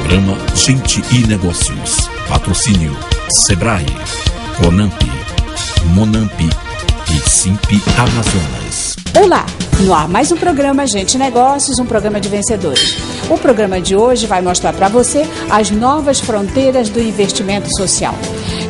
Programa Gente e Negócios. Patrocínio Sebrae, Conamp, Monamp e Simp Amazonas. Olá, no ar mais um programa Gente e Negócios, um programa de vencedores. O programa de hoje vai mostrar para você as novas fronteiras do investimento social.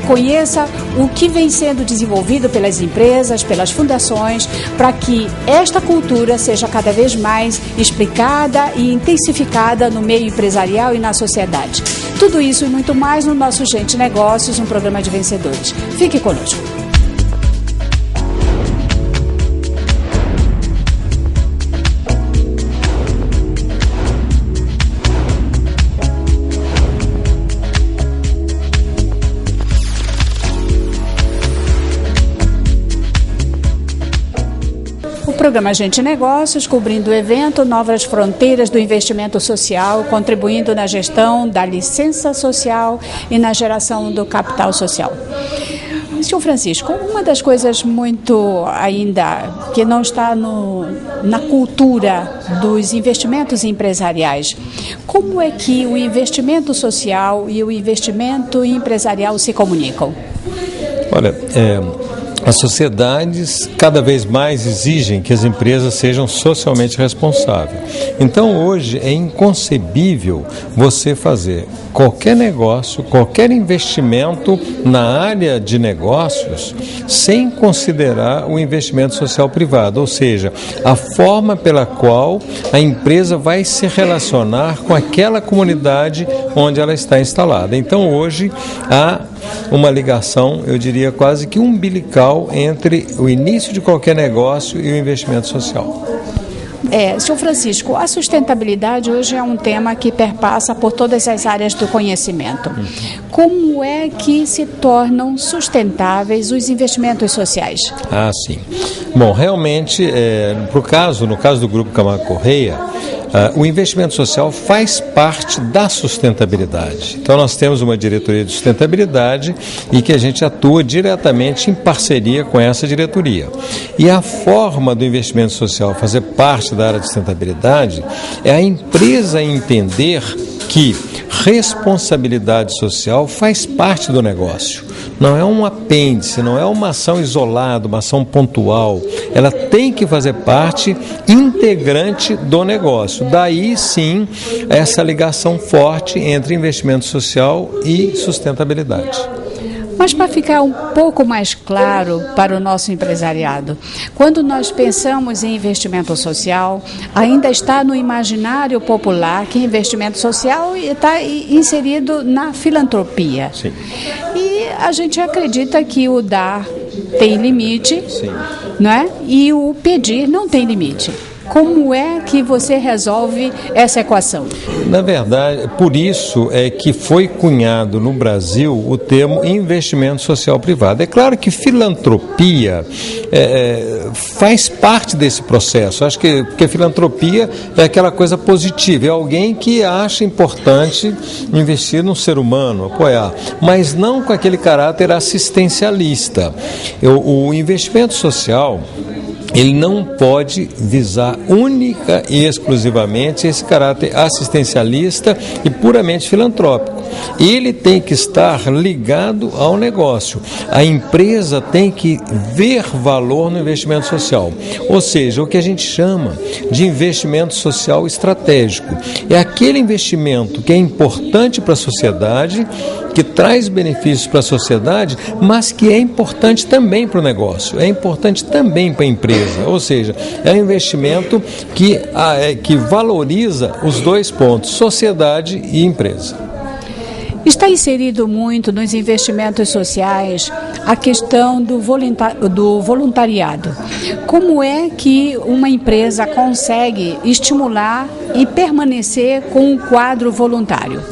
Conheça o que vem sendo desenvolvido pelas empresas, pelas fundações, para que esta cultura seja cada vez mais explicada e intensificada no meio empresarial e na sociedade. Tudo isso e muito mais no nosso Gente Negócios, um programa de vencedores. Fique conosco. O programa Gente Negócios, cobrindo o evento Novas Fronteiras do Investimento Social, contribuindo na gestão da licença social e na geração do capital social. Senhor Francisco, uma das coisas muito ainda que não está na cultura dos investimentos empresariais, como é que o investimento social e o investimento empresarial se comunicam? Olha, as sociedades cada vez mais exigem que as empresas sejam socialmente responsáveis. Então, hoje é inconcebível você fazer qualquer negócio, qualquer investimento na área de negócios sem considerar o investimento social privado, ou seja, a forma pela qual a empresa vai se relacionar com aquela comunidade onde ela está instalada. Então, hoje há uma ligação, eu diria quase que umbilical, entre o início de qualquer negócio e o investimento social. Senhor Francisco, a sustentabilidade hoje é um tema que perpassa por todas as áreas do conhecimento. Como é que se tornam sustentáveis os investimentos sociais? Sim. Bom, realmente, no caso do Grupo Camargo Corrêa, o investimento social faz parte da sustentabilidade. Então, nós temos uma diretoria de sustentabilidade e que a gente atua diretamente em parceria com essa diretoria. E a forma do investimento social fazer parte da área de sustentabilidade é a empresa entender que responsabilidade social faz parte do negócio. Não é um apêndice, não é uma ação isolada, uma ação pontual. Ela tem que fazer parte integrante do negócio. Daí, sim, essa ligação forte entre investimento social e sustentabilidade. Mas para ficar um pouco mais claro para o nosso empresariado, quando nós pensamos em investimento social, ainda está no imaginário popular que investimento social está inserido na filantropia. Sim. E a gente acredita que o dar tem limite, sim, não é? E o pedir não tem limite. Como é que você resolve essa equação? Na verdade, por isso é que foi cunhado no Brasil o termo investimento social privado. É claro que filantropia faz parte desse processo. Acho que porque filantropia é aquela coisa positiva, é alguém que acha importante investir no ser humano, apoiar, mas não com aquele caráter assistencialista. O investimento social, ele não pode visar única e exclusivamente esse caráter assistencialista e puramente filantrópico. Ele tem que estar ligado ao negócio. A empresa tem que ver valor no investimento social. Ou seja, o que a gente chama de investimento social estratégico. É aquele investimento que é importante para a sociedade, que traz benefícios para a sociedade, mas que é importante também para o negócio, é importante também para a empresa. Ou seja, é um investimento que valoriza os dois pontos, sociedade e empresa. Está inserido muito nos investimentos sociais a questão do voluntariado. Como é que uma empresa consegue estimular e permanecer com um quadro voluntário?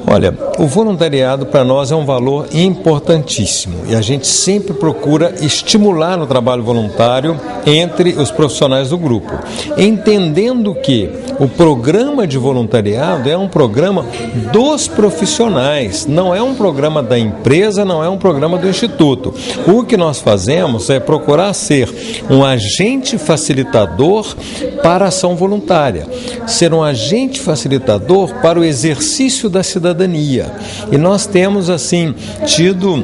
Olha, o voluntariado para nós é um valor importantíssimo e a gente sempre procura estimular o trabalho voluntário entre os profissionais do grupo, entendendo que o programa de voluntariado é um programa dos profissionais, não é um programa da empresa, não é um programa do instituto. O que nós fazemos é procurar ser um agente facilitador para a ação voluntária, ser um agente facilitador para o exercício da cidadania. E nós temos, assim, tido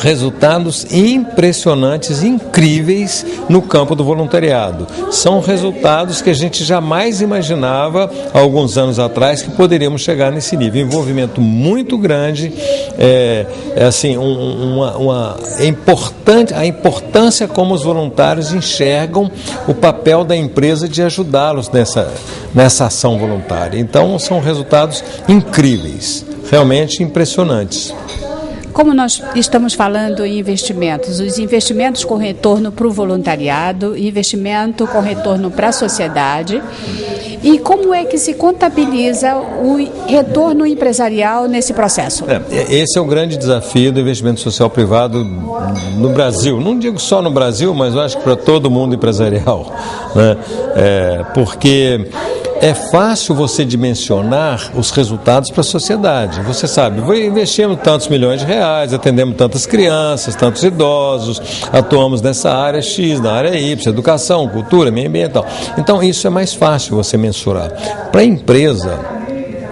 resultados impressionantes, incríveis no campo do voluntariado. São resultados que a gente jamais imaginava há alguns anos atrás que poderíamos chegar nesse nível. Envolvimento muito grande, assim, a importância como os voluntários enxergam o papel da empresa de ajudá-los nessa ação voluntária. Então, são resultados incríveis, realmente impressionantes. Como nós estamos falando em investimentos, os investimentos com retorno para o voluntariado, investimento com retorno para a sociedade, e como é que se contabiliza o retorno empresarial nesse processo? Esse é o grande desafio do investimento social privado no Brasil. Não digo só no Brasil, mas eu acho que para todo mundo empresarial, né? Porque é fácil você dimensionar os resultados para a sociedade. Você sabe, investimos tantos milhões de reais, atendemos tantas crianças, tantos idosos, atuamos nessa área X, na área Y, educação, cultura, meio ambiental. Então, isso é mais fácil você mensurar. Para a empresa,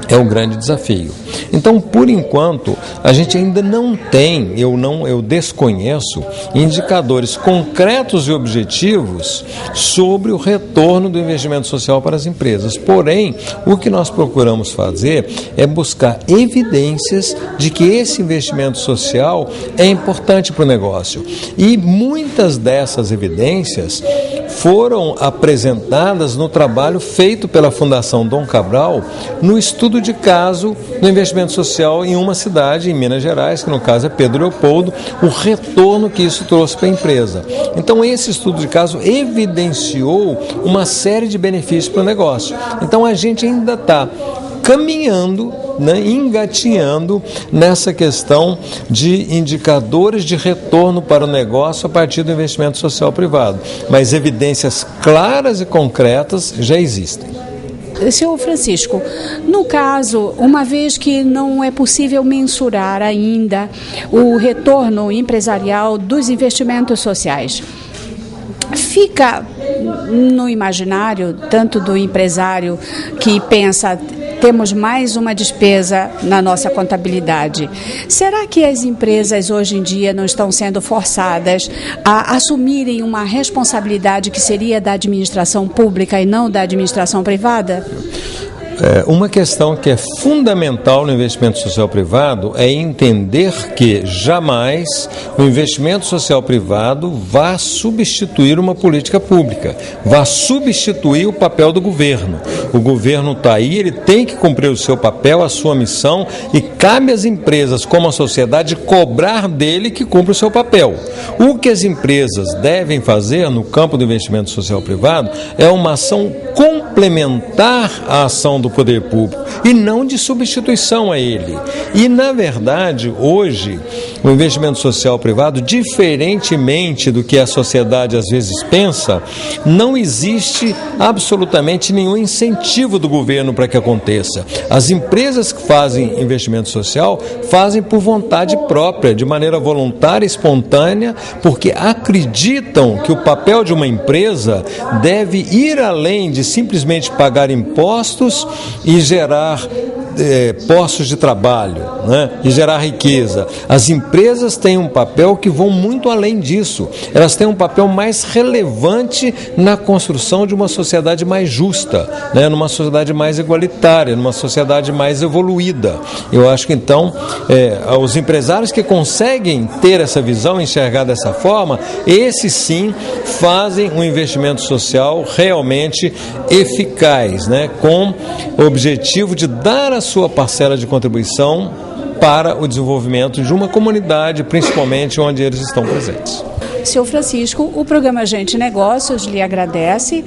é um grande desafio. Então, por enquanto, a gente ainda não tem, eu desconheço, indicadores concretos e objetivos sobre o retorno do investimento social para as empresas. Porém, o que nós procuramos fazer é buscar evidências de que esse investimento social é importante para o negócio. E muitas dessas evidências foram apresentadas no trabalho feito pela Fundação Dom Cabral no estudo de caso do investimento social em uma cidade, em Minas Gerais, que no caso é Pedro Leopoldo, o retorno que isso trouxe para a empresa. Então, esse estudo de caso evidenciou uma série de benefícios para o negócio. Então, a gente ainda está caminhando, engatinhando nessa questão de indicadores de retorno para o negócio a partir do investimento social privado. Mas evidências claras e concretas já existem. Senhor Francisco, no caso, uma vez que não é possível mensurar ainda o retorno empresarial dos investimentos sociais, fica no imaginário, tanto do empresário que pensa, temos mais uma despesa na nossa contabilidade. Será que as empresas hoje em dia não estão sendo forçadas a assumirem uma responsabilidade que seria da administração pública e não da administração privada? Uma questão que é fundamental no investimento social privado é entender que jamais o investimento social privado vá substituir uma política pública, vá substituir o papel do governo. O governo está aí, ele tem que cumprir o seu papel, a sua missão, e cabe às empresas, como a sociedade, cobrar dele que cumpra o seu papel. O que as empresas devem fazer no campo do investimento social privado é uma ação complementar à ação do poder público e não de substituição a ele. E, na verdade, hoje, o investimento social privado, diferentemente do que a sociedade às vezes pensa, não existe absolutamente nenhum incentivo do governo para que aconteça. As empresas que fazem investimento social fazem por vontade própria, de maneira voluntária e espontânea, porque acreditam que o papel de uma empresa deve ir além de simplesmente pagar impostos e gerar postos de trabalho, né? E gerar riqueza. As empresas têm um papel que vão muito além disso. Elas têm um papel mais relevante na construção de uma sociedade mais justa, né? Numa sociedade mais igualitária, numa sociedade mais evoluída. Eu acho que então os empresários que conseguem ter essa visão, enxergar dessa forma, esses sim fazem um investimento social realmente eficaz, né? Com o objetivo de dar a sua parcela de contribuição para o desenvolvimento de uma comunidade, principalmente onde eles estão presentes. Seu Francisco, o programa Gente Negócios lhe agradece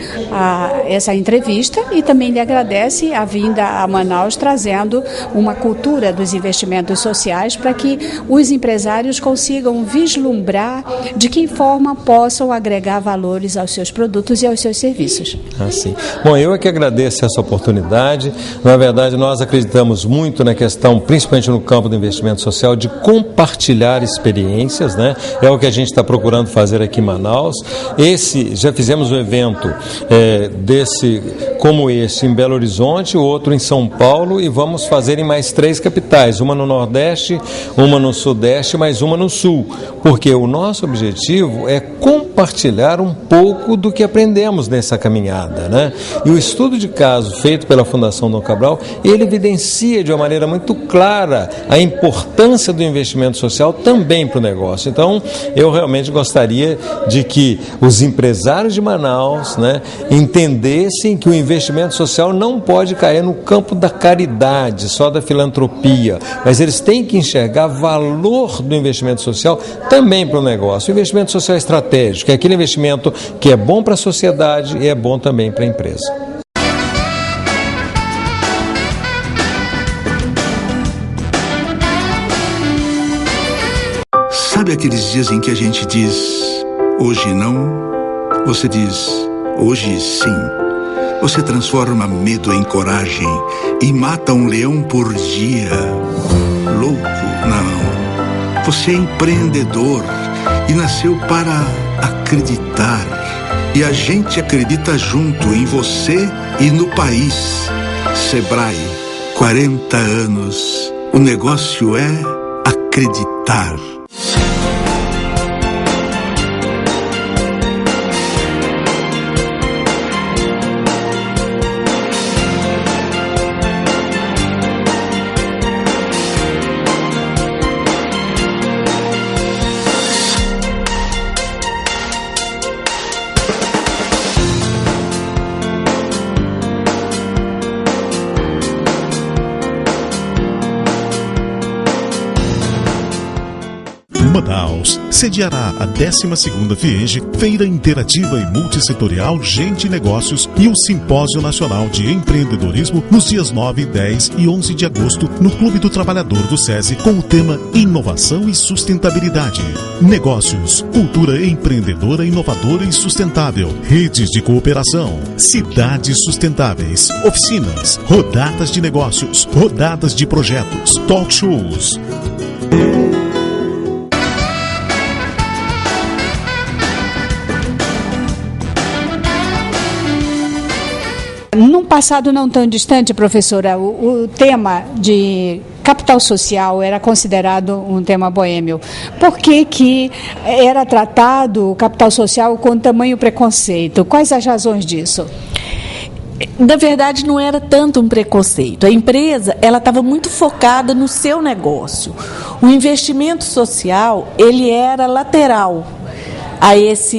essa entrevista e também lhe agradece a vinda a Manaus, trazendo uma cultura dos investimentos sociais para que os empresários consigam vislumbrar de que forma possam agregar valores aos seus produtos e aos seus serviços. Sim. Bom, eu é que agradeço essa oportunidade. Na verdade, nós acreditamos muito na questão, principalmente no campo do investimento social, de compartilhar experiências, né? É o que a gente está procurando fazer aqui em Manaus. Já fizemos um evento como esse em Belo Horizonte, outro em São Paulo, e vamos fazer em mais 3 capitais, uma no Nordeste, uma no Sudeste, mais uma no Sul, porque o nosso objetivo é compartilhar um pouco do que aprendemos nessa caminhada, né? E o estudo de caso feito pela Fundação Dom Cabral, ele evidencia de uma maneira muito clara a importância do investimento social também para o negócio. Então, eu realmente gostaria de que os empresários de Manaus, né, entendessem que o investimento social não pode cair no campo da caridade, só da filantropia, mas eles têm que enxergar valor do investimento social também para o negócio. O investimento social é estratégico, é aquele investimento que é bom para a sociedade e é bom também para a empresa. Sabe aqueles dias em que a gente diz, hoje não? Você diz, hoje sim. Você transforma medo em coragem e mata um leão por dia. Louco, não. Você é empreendedor e nasceu para acreditar. E a gente acredita junto em você e no país. Sebrae, 40 anos. O negócio é acreditar. Manaus sediará a 12ª FIENGE, Feira Interativa e Multissetorial Gente e Negócios, e o Simpósio Nacional de Empreendedorismo nos dias 9, 10 e 11 de agosto no Clube do Trabalhador do SESI, com o tema Inovação e Sustentabilidade. Negócios, cultura empreendedora, inovadora e sustentável, redes de cooperação, cidades sustentáveis, oficinas, rodadas de negócios, rodadas de projetos, talk shows. Num passado não tão distante, professora, o tema de capital social era considerado um tema boêmio. Por que era tratado o capital social com tamanho preconceito? Quais as razões disso? Na verdade, não era tanto um preconceito. A empresa, ela estava muito focada no seu negócio. O investimento social, ele era lateral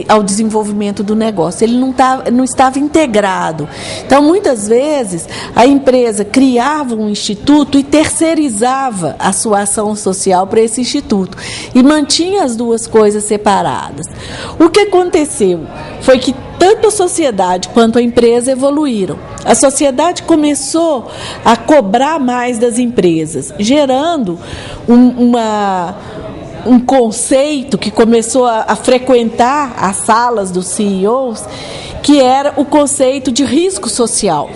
ao desenvolvimento do negócio. Ele não estava integrado. Então, muitas vezes, a empresa criava um instituto e terceirizava a sua ação social para esse instituto e mantinha as duas coisas separadas. O que aconteceu foi que tanto a sociedade quanto a empresa evoluíram. A sociedade começou a cobrar mais das empresas, gerando um conceito que começou a frequentar as salas dos CEOs, que era o conceito de risco social.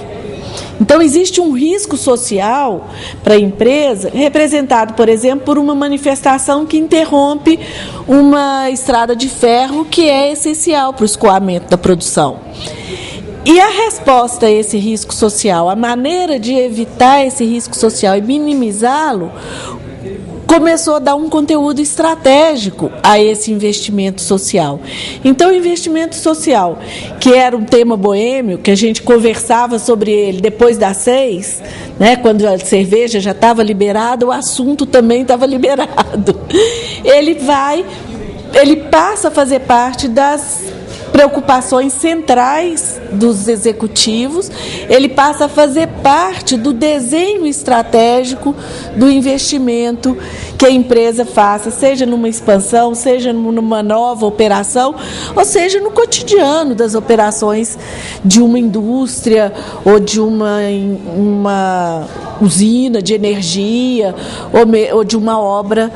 Então, existe um risco social para a empresa, representado, por exemplo, por uma manifestação que interrompe uma estrada de ferro que é essencial para o escoamento da produção. E a resposta a esse risco social, a maneira de evitar esse risco social e minimizá-lo, começou a dar um conteúdo estratégico a esse investimento social. Então, o investimento social, que era um tema boêmio, que a gente conversava sobre ele depois das 6, né, quando a cerveja já estava liberada, o assunto também estava liberado. Ele passa a fazer parte das preocupações centrais dos executivos, ele passa a fazer parte do desenho estratégico do investimento que a empresa faça, seja numa expansão, seja numa nova operação, ou seja no cotidiano das operações de uma indústria ou de uma usina de energia ou de uma obra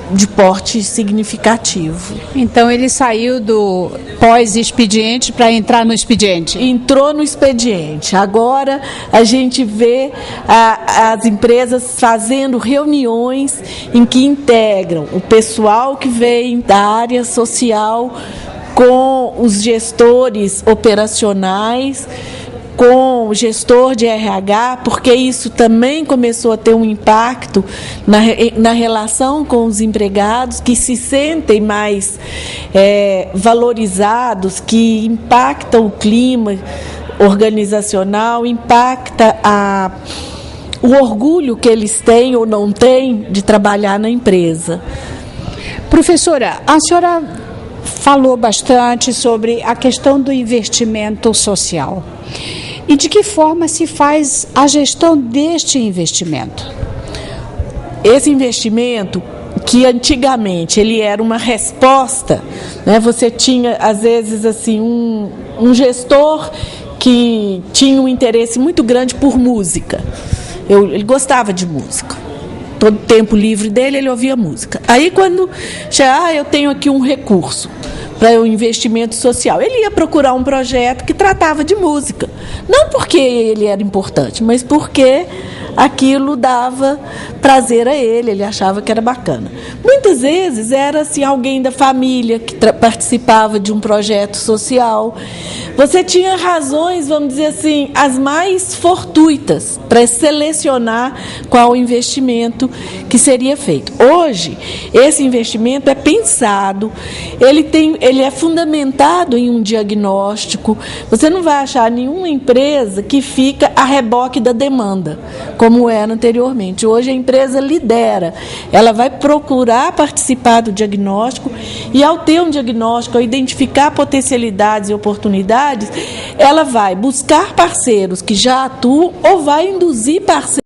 de porte significativo. Então ele saiu do pós-expediente para entrar no expediente? Entrou no expediente. Agora a gente vê as empresas fazendo reuniões em que integram o pessoal que vem da área social com os gestores operacionais, com o gestor de RH, porque isso também começou a ter um impacto na relação com os empregados, que se sentem mais valorizados, que impactam o clima organizacional, impacta o orgulho que eles têm ou não têm de trabalhar na empresa. Professora, a senhora falou bastante sobre a questão do investimento social. E de que forma se faz a gestão deste investimento? Esse investimento, que antigamente ele era uma resposta, né? Você tinha, às vezes, assim, um gestor que tinha um interesse muito grande por música. Ele gostava de música. Todo o tempo livre dele, ele ouvia música. Aí, quando eu tenho aqui um recurso para o investimento social, ele ia procurar um projeto que tratava de música. Não porque ele era importante, mas porque aquilo dava prazer a ele achava que era bacana. Muitas vezes era assim, alguém da família que participava de um projeto social. Você tinha razões, vamos dizer assim, as mais fortuitas para selecionar qual o investimento que seria feito. Hoje, esse investimento é pensado, ele é fundamentado em um diagnóstico. Você não vai achar nenhuma empresa que fica a reboque da demanda, como era anteriormente. Hoje a empresa lidera, ela vai procurar participar do diagnóstico e, ao ter um diagnóstico, ao identificar potencialidades e oportunidades, ela vai buscar parceiros que já atuam ou vai induzir parceiros